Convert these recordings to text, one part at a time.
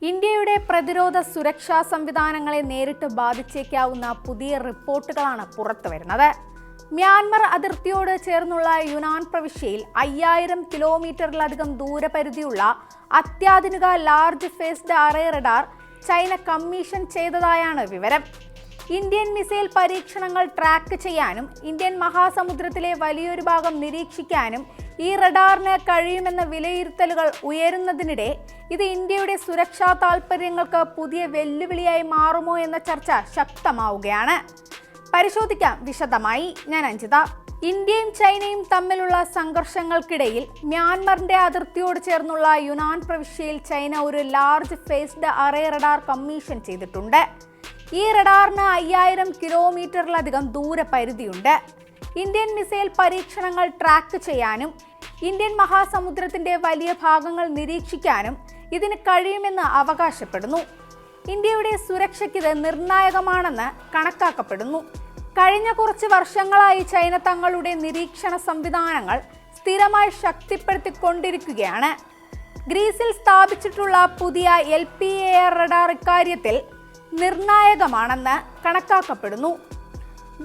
ഇന്ത്യയുടെ പ്രതിരോധ സുരക്ഷാ സംവിധാനങ്ങളെ നേരിട്ട് ബാധിച്ചേക്കാവുന്ന പുതിയ റിപ്പോർട്ടുകളാണ് പുറത്തുവരുന്നത്. മ്യാൻമർ അതിർത്തിയോട് ചേർന്നുള്ള യുനാൻ പ്രവിശ്യയിൽ 5000 കിലോമീറ്ററിലധികം ദൂരപരിധിയുള്ള അത്യാധുനിക large phased array radar China commission ചെയ്തതായാണ് വിവരം. ഇന്ത്യൻ മിസൈൽ പരീക്ഷണങ്ങൾ ട്രാക്ക് ചെയ്യാനും ഇന്ത്യൻ മഹാസമുദ്രത്തിലെ വലിയൊരു ഭാഗം നിരീക്ഷിക്കാനും ഈ റഡാറിന് കഴിയുമെന്ന വിലയിരുത്തലുകൾ ഉയരുന്നതിനിടെ ഇത് ഇന്ത്യയുടെ സുരക്ഷാ താൽപ്പര്യങ്ങൾക്ക് പുതിയ വെല്ലുവിളിയായി മാറുമോ എന്ന ചർച്ച ശക്തമാവുകയാണ്. പരിശോധിക്കാം വിശദമായി. ഞാൻ അഞ്ജിത. ഇന്ത്യയും ചൈനയും തമ്മിലുള്ള സംഘർഷങ്ങൾക്കിടയിൽ മ്യാൻമറിന്റെ അതിർത്തിയോട് ചേർന്നുള്ള യുനാൻ പ്രവിശ്യയിൽ ചൈന ഒരു large phased array radar commission ചെയ്തിട്ടുണ്ട്. ഈ റഡാറിന് 5000 കിലോമീറ്ററിലധികം ദൂരപരിധിയുണ്ട്. ഇന്ത്യൻ മിസൈൽ പരീക്ഷണങ്ങൾ ട്രാക്ക് ചെയ്യാനും ഇന്ത്യൻ മഹാസമുദ്രത്തിന്റെ വലിയ ഭാഗങ്ങൾ നിരീക്ഷിക്കാനും ഇതിന് കഴിയുമെന്ന് അവകാശപ്പെടുന്നു. ഇന്ത്യയുടെ സുരക്ഷയ്ക്ക് ഇത് നിർണായകമാണെന്ന് കണക്കാക്കപ്പെടുന്നു. കഴിഞ്ഞ കുറച്ച് വർഷങ്ങളായി ചൈന തങ്ങളുടെ നിരീക്ഷണ സംവിധാനങ്ങൾ സ്ഥിരമായി ശക്തിപ്പെടുത്തിക്കൊണ്ടിരിക്കുകയാണ്. ഗ്രീസിൽ സ്ഥാപിച്ചിട്ടുള്ള പുതിയ LPAR റഡാർ ഇക്കാര്യത്തിൽ നിർണായകമാണെന്ന് കണക്കാക്കപ്പെടുന്നു.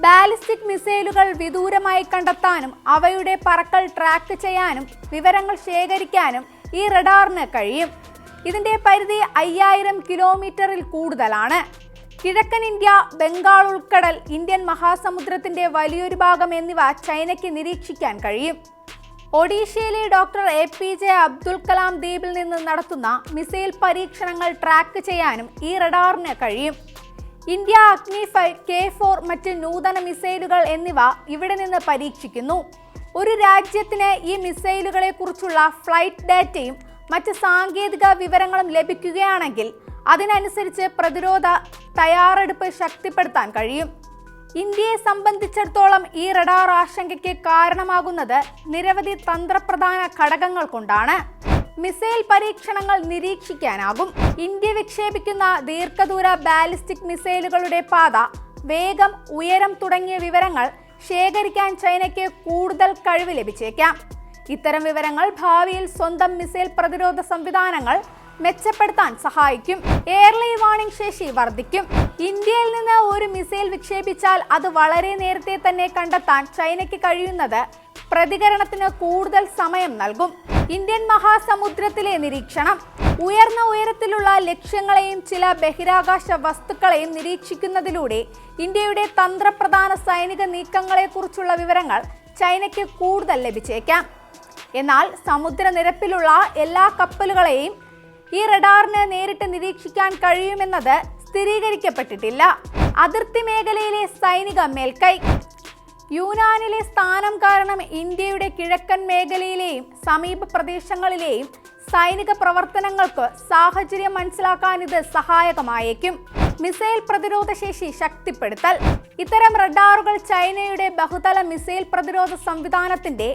ബാലിസ്റ്റിക് മിസൈലുകൾ വിദൂരമായി കണ്ടെത്താനും അവയുടെ പറക്കൽ ട്രാക്ക് ചെയ്യാനും വിവരങ്ങൾ ശേഖരിക്കാനും ഈ റഡാറിന് കഴിയും. ഇതിന്റെ പരിധി 5000 കിലോമീറ്ററിൽ കൂടുതലാണ്. കിഴക്കൻ ഇന്ത്യ, ബംഗാൾ ഉൾക്കടൽ, ഇന്ത്യൻ മഹാസമുദ്രത്തിന്റെ വലിയൊരു ഭാഗം എന്നിവ ചൈനയ്ക്ക് നിരീക്ഷിക്കാൻ കഴിയും. ഒഡീഷയിലെ ഡോക്ടർ APJ അബ്ദുൽ കലാം ദ്വീപിൽ നിന്ന് നടത്തുന്ന മിസൈൽ പരീക്ഷണങ്ങൾ ട്രാക്ക് ചെയ്യാനും ഈ റഡാറിന് കഴിയും. ഇന്ത്യ അഗ്നി 5, K4 മറ്റ് നൂതന മിസൈലുകൾ എന്നിവ ഇവിടെ നിന്ന് പരീക്ഷിക്കുന്നു. ഒരു രാജ്യത്തിന് ഈ മിസൈലുകളെ കുറിച്ചുള്ള ഫ്ലൈറ്റ് ഡാറ്റയും മറ്റ് സാങ്കേതിക വിവരങ്ങളും ലഭിക്കുകയാണെങ്കിൽ അതിനനുസരിച്ച് പ്രതിരോധ തയ്യാറെടുപ്പ് ശക്തിപ്പെടുത്താൻ കഴിയും. ഇന്ത്യയെ സംബന്ധിച്ചിടത്തോളം ഈ റഡാർ ആശങ്കയ്ക്ക് കാരണമാകുന്നത് നിരവധി തന്ത്രപ്രധാന ഘടകങ്ങൾ കൊണ്ടാണ്. മിസൈൽ പരീക്ഷണങ്ങൾ നിരീക്ഷിക്കാനാകും. ഇന്ത്യ വിക്ഷേപിക്കുന്ന ദീർഘദൂര ബാലിസ്റ്റിക് മിസൈലുകളുടെ പാത, വേഗം, ഉയരം തുടങ്ങിയ വിവരങ്ങൾ ശേഖരിക്കാൻ ചൈനയ്ക്ക് കൂടുതൽ കഴിവ് ലഭിച്ചേക്കാം. ഇത്തരം വിവരങ്ങൾ ഭാവിയിൽ സ്വന്തം മിസൈൽ പ്രതിരോധ സംവിധാനങ്ങൾ മെച്ചപ്പെടുത്താൻ സഹായിക്കും. എയർലി വാർണിംഗ് ശേഷി വർദ്ധിക്കും. ഇന്ത്യയിൽ നിന്ന് ഒരു മിസൈൽ വിക്ഷേപിച്ചാൽ അത് വളരെ നേരത്തെ തന്നെ കണ്ടെത്താൻ ചൈനയ്ക്ക് കഴിയുന്നത് പ്രതികരണത്തിന് കൂടുതൽ സമയം നൽകും. ഇന്ത്യൻ മഹാസമുദ്രത്തിലെ നിരീക്ഷണം. ഉയർന്ന ഉയരത്തിലുള്ള ലക്ഷ്യങ്ങളെയും ചില ബഹിരാകാശ വസ്തുക്കളെയും നിരീക്ഷിക്കുന്നതിലൂടെ ഇന്ത്യയുടെ തന്ത്രപ്രധാന സൈനിക നീക്കങ്ങളെക്കുറിച്ചുള്ള വിവരങ്ങൾ ചൈനയ്ക്ക് കൂടുതൽ ലഭിച്ചേക്കാം. എന്നാൽ സമുദ്രനിരപ്പിലുള്ള എല്ലാ കപ്പലുകളെയും ഈ റഡാറിന് നേരിട്ട് നിരീക്ഷിക്കാൻ കഴിയുമെന്നത് സ്ഥിരീകരിക്കപ്പെട്ടിട്ടില്ല. അതിർത്തി മേഖലയിലെ സൈനിക മേൽക്കൈ. യുനാനിലെ സ്ഥാനം കാരണം ഇന്ത്യയുടെ കിഴക്കൻ മേഖലയിലെയും സമീപ പ്രദേശങ്ങളിലെയും സൈനിക പ്രവർത്തനങ്ങൾക്ക് സാഹചര്യം മനസ്സിലാക്കാൻ ഇത് സഹായകമായേക്കും. മിസൈൽ പ്രതിരോധ ശേഷി ശക്തിപ്പെടുത്തൽ. ഇത്തരം റഡാറുകൾ ചൈനയുടെ ബഹുതല മിസൈൽ പ്രതിരോധ സംവിധാനത്തിന്റെ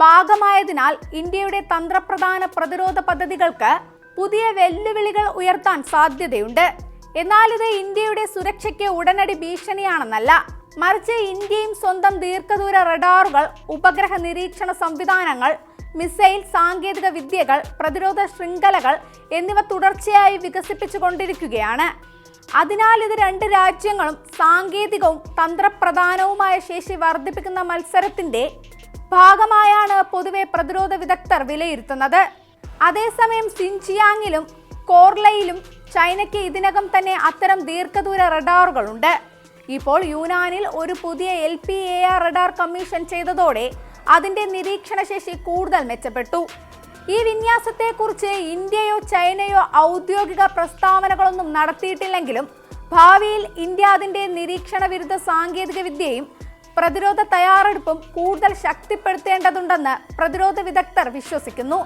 ഭാഗമായതിനാൽ ഇന്ത്യയുടെ തന്ത്രപ്രധാന പ്രതിരോധ പദ്ധതികൾക്ക് പുതിയ വെല്ലുവിളികൾ ഉയർത്താൻ സാധ്യതയുണ്ട്. എന്നാൽ ഇത് ഇന്ത്യയുടെ സുരക്ഷയ്ക്ക് ഉടനടി ഭീഷണിയാണെന്നല്ല, മറിച്ച് ഇന്ത്യയും സ്വന്തം ദീർഘദൂര റഡാറുകൾ, ഉപഗ്രഹ നിരീക്ഷണ സംവിധാനങ്ങൾ, മിസൈൽ സാങ്കേതിക വിദ്യകൾ, പ്രതിരോധ ശൃംഖലകൾ എന്നിവ തുടർച്ചയായി വികസിപ്പിച്ചുകൊണ്ടിരിക്കുകയാണ്. അതിനാൽ ഇത് രണ്ട് രാജ്യങ്ങളും സാങ്കേതികവും തന്ത്രപ്രധാനവുമായ ശേഷി വർദ്ധിപ്പിക്കുന്ന മത്സരത്തിന്റെ ഭാഗമായാണ് പൊതുവെ പ്രതിരോധ വിദഗ്ധർ വിലയിരുത്തുന്നത്. അതേസമയം സിൻജിയാങ്ങിലും കോർലയിലും ചൈനയ്ക്ക് ഇതിനകം തന്നെ അത്തരം ദീർഘദൂര റഡാറുകളുണ്ട്. ഇപ്പോൾ യുനാനിൽ ഒരു പുതിയ LPAR റഡാർ കമ്മീഷൻ ചെയ്തതോടെ അതിന്റെ നിരീക്ഷണ ശേഷി കൂടുതൽ മെച്ചപ്പെട്ടു. ഈ വിന്യാസത്തെക്കുറിച്ച് ഇന്ത്യയോ ചൈനയോ ഔദ്യോഗിക പ്രസ്താവനകളൊന്നും നടത്തിയിട്ടില്ലെങ്കിലും ഭാവിയിൽ ഇന്ത്യ അതിന്റെ നിരീക്ഷണ വിരുദ്ധ സാങ്കേതിക വിദ്യയും പ്രതിരോധ തയ്യാറെടുപ്പും കൂടുതൽ ശക്തിപ്പെടുത്തേണ്ടതുണ്ടെന്ന് പ്രതിരോധ വിദഗ്ധർ വിശ്വസിക്കുന്നു.